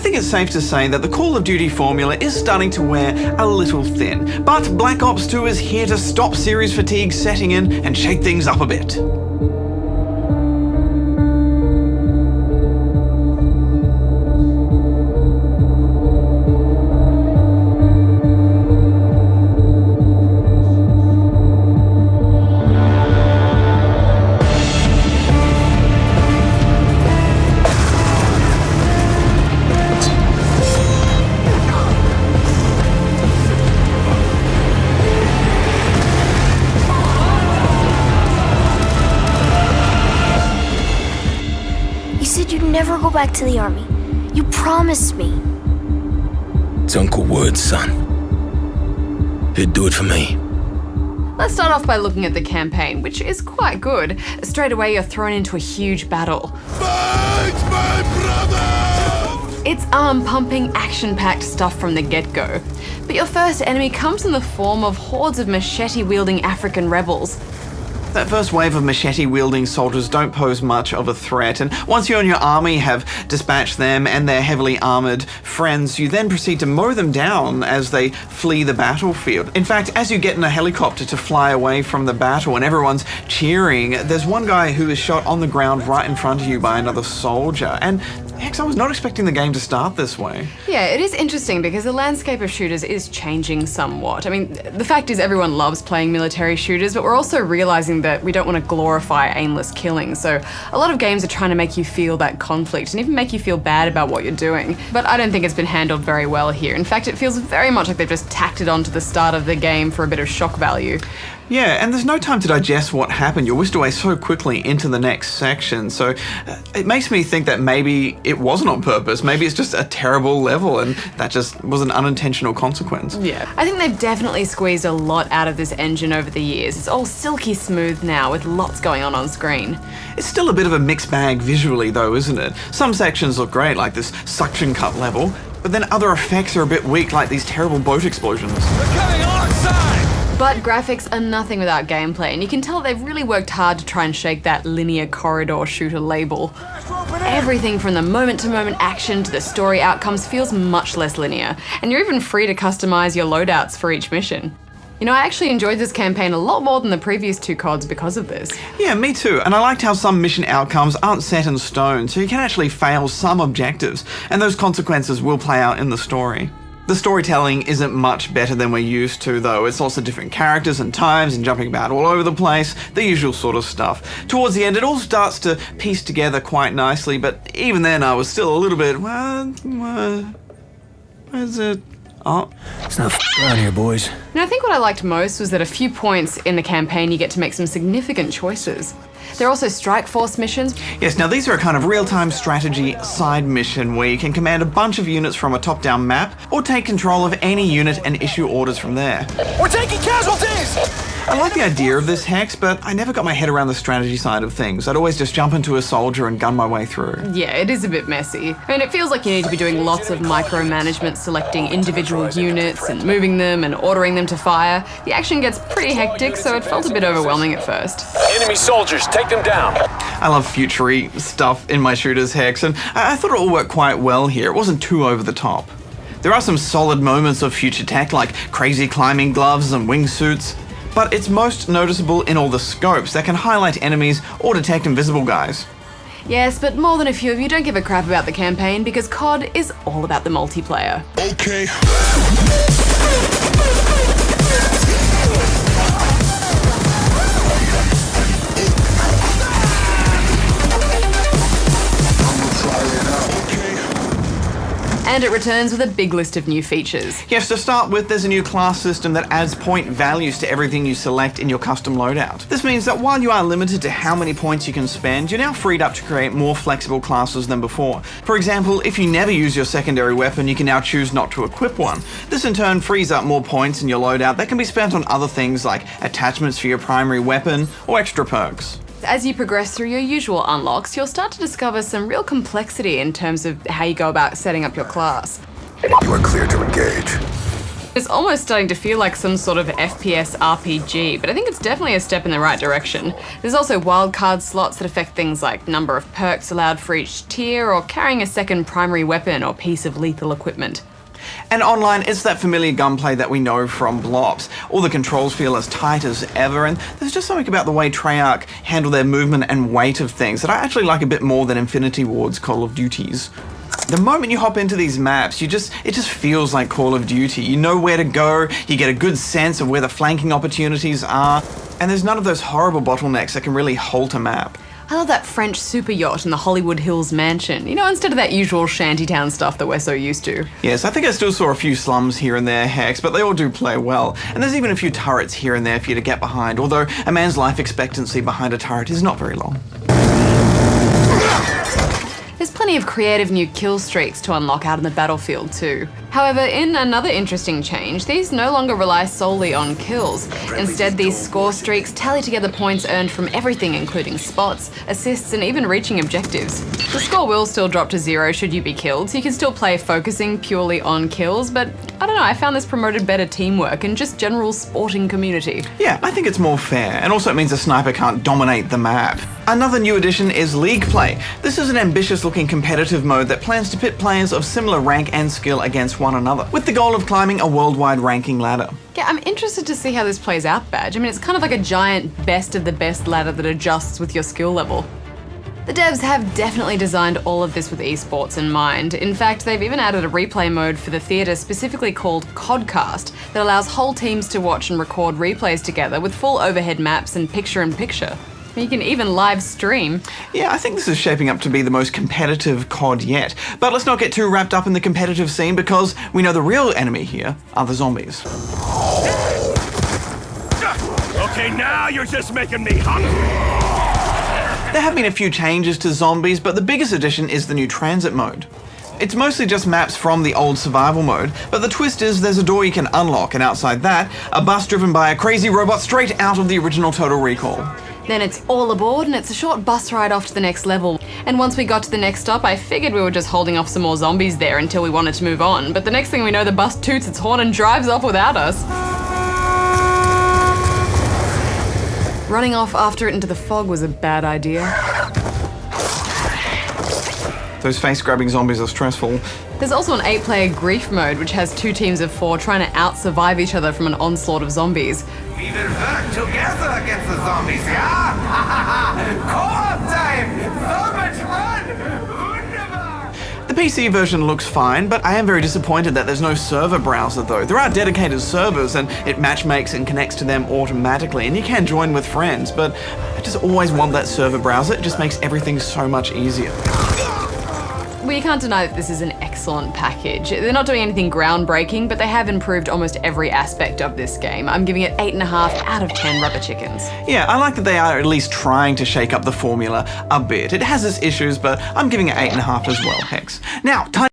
think it's safe to say that the Call of Duty formula is starting to wear a little thin. But Black Ops 2 is here to stop series fatigue setting in and shake things up a bit. Never go back to the army. You promised me. It's Uncle Word's son. He'd do it for me. Let's start off by looking at the campaign, which is quite good. Straight away, you're thrown into a huge battle. Fight, my brother! It's arm-pumping, action-packed stuff from the get-go. But your first enemy comes in the form of hordes of machete-wielding African rebels. That first wave of machete-wielding soldiers don't pose much of a threat, and once you and your army have dispatched them and their heavily armoured friends, you then proceed to mow them down as they flee the battlefield. In fact, as you get in a helicopter to fly away from the battle and everyone's cheering, there's one guy who is shot on the ground right in front of you by another soldier, and heck, I was not expecting the game to start this way. Yeah, it is interesting because the landscape of shooters is changing somewhat. I mean, the fact is everyone loves playing military shooters, but we're also realizing that we don't want to glorify aimless killing. So a lot of games are trying to make you feel that conflict and even make you feel bad about what you're doing. But I don't think it's been handled very well here. In fact, it feels very much like they've just tacked it on to the start of the game for a bit of shock value. Yeah, and there's no time to digest what happened. You're whisked away so quickly into the next section. So it makes me think that maybe it wasn't on purpose. Maybe it's just a terrible level and that just was an unintentional consequence. Yeah, I think they've definitely squeezed a lot out of this engine over the years. It's all silky smooth now with lots going on screen. It's still a bit of a mixed bag visually though, isn't it? Some sections look great, like this suction cup level, but then other effects are a bit weak, like these terrible boat explosions. They're coming alongside! But graphics are nothing without gameplay, and you can tell they've really worked hard to try and shake that linear corridor shooter label. Everything from the moment-to-moment action to the story outcomes feels much less linear, and you're even free to customize your loadouts for each mission. You know, I actually enjoyed this campaign a lot more than the previous two CODs because of this. Yeah, me too, and I liked how some mission outcomes aren't set in stone, so you can actually fail some objectives, and those consequences will play out in the story. The storytelling isn't much better than we're used to though. It's also different characters and times and jumping about all over the place, the usual sort of stuff. Towards the end it all starts to piece together quite nicely, but even then I was still a little bit, what is it? Oh. It's not around here, boys. And I think what I liked most was that a few points in the campaign you get to make some significant choices. There are also strike force missions. Yes, now these are a kind of real-time strategy side mission where you can command a bunch of units from a top-down map or take control of any unit and issue orders from there. We're taking casualties! I like the idea of this hex, but I never got my head around the strategy side of things. I'd always just jump into a soldier and gun my way through. Yeah, it is a bit messy. I mean, it feels like you need to be doing lots of micromanagement, selecting individual units and moving them and ordering them to fire. The action gets pretty hectic, so it felt a bit overwhelming at first. Enemy soldiers, take them down. I love future-y stuff in my shooters hex, and I thought it all worked quite well here. It wasn't too over the top. There are some solid moments of future tech, like crazy climbing gloves and wingsuits, but it's most noticeable in all the scopes that can highlight enemies or detect invisible guys. Yes, but more than a few of you don't give a crap about the campaign because COD is all about the multiplayer. Okay. And it returns with a big list of new features. Yes, to start with, there's a new class system that adds point values to everything you select in your custom loadout. This means that while you are limited to how many points you can spend, you're now freed up to create more flexible classes than before. For example, if you never use your secondary weapon, you can now choose not to equip one. This in turn frees up more points in your loadout that can be spent on other things like attachments for your primary weapon or extra perks. As you progress through your usual unlocks, you'll start to discover some real complexity in terms of how you go about setting up your class. You are clear to engage. It's almost starting to feel like some sort of FPS RPG, but I think it's definitely a step in the right direction. There's also wildcard slots that affect things like number of perks allowed for each tier, or carrying a second primary weapon or piece of lethal equipment. And online, it's that familiar gunplay that we know from Blops. All the controls feel as tight as ever, and there's just something about the way Treyarch handle their movement and weight of things that I actually like a bit more than Infinity Ward's Call of Duties. The moment you hop into these maps, it just feels like Call of Duty. You know where to go, you get a good sense of where the flanking opportunities are, and there's none of those horrible bottlenecks that can really halt a map. I love that French super yacht and the Hollywood Hills mansion, instead of that usual shantytown stuff that we're so used to. Yes, I think I still saw a few slums here and there, Hex, but they all do play well. And there's even a few turrets here and there for you to get behind, although a man's life expectancy behind a turret is not very long. There's plenty of creative new kill streaks to unlock out on the battlefield too. However, in another interesting change, these no longer rely solely on kills. Instead, these score streaks tally together points earned from everything, including spots, assists, and even reaching objectives. The score will still drop to 0 should you be killed, so you can still play focusing purely on kills, but I don't know, I found this promoted better teamwork and just general sporting community. Yeah, I think it's more fair, and also it means a sniper can't dominate the map. Another new addition is League Play. This is an ambitious-looking competitive mode that plans to pit players of similar rank and skill against one another, with the goal of climbing a worldwide ranking ladder. Yeah, I'm interested to see how this plays out, Badge. I mean, it's kind of like a giant best of the best ladder that adjusts with your skill level. The devs have definitely designed all of this with esports in mind. In fact, they've even added a replay mode for the theatre specifically called Codcast that allows whole teams to watch and record replays together with full overhead maps and picture-in-picture. You can even live stream. Yeah, I think this is shaping up to be the most competitive COD yet. But let's not get too wrapped up in the competitive scene because we know the real enemy here are the zombies. Okay, now you're just making me hungry. There have been a few changes to zombies, but the biggest addition is the new transit mode. It's mostly just maps from the old survival mode, but the twist is there's a door you can unlock, and outside that, a bus driven by a crazy robot straight out of the original Total Recall. Then it's all aboard and it's a short bus ride off to the next level. And once we got to the next stop, I figured we were just holding off some more zombies there until we wanted to move on. But the next thing we know, the bus toots its horn and drives off without us. Running off after it into the fog was a bad idea. Those face-grabbing zombies are stressful. There's also an 8-player grief mode, which has 2 teams of 4 trying to out-survive each other from an onslaught of zombies. We will work together against the zombies, yeah? Co-op time! So much fun! Wunderbar! The PC version looks fine, but I am very disappointed that there's no server browser though. There are dedicated servers and it matchmakes and connects to them automatically, and you can join with friends, but I just always want that server browser. It just makes everything so much easier. Well, you can't deny that this is an excellent package. They're not doing anything groundbreaking, but they have improved almost every aspect of this game. I'm giving it 8.5 out of 10 rubber chickens. Yeah, I like that they are at least trying to shake up the formula a bit. It has its issues, but I'm giving it 8.5 as well, Hex. Now, time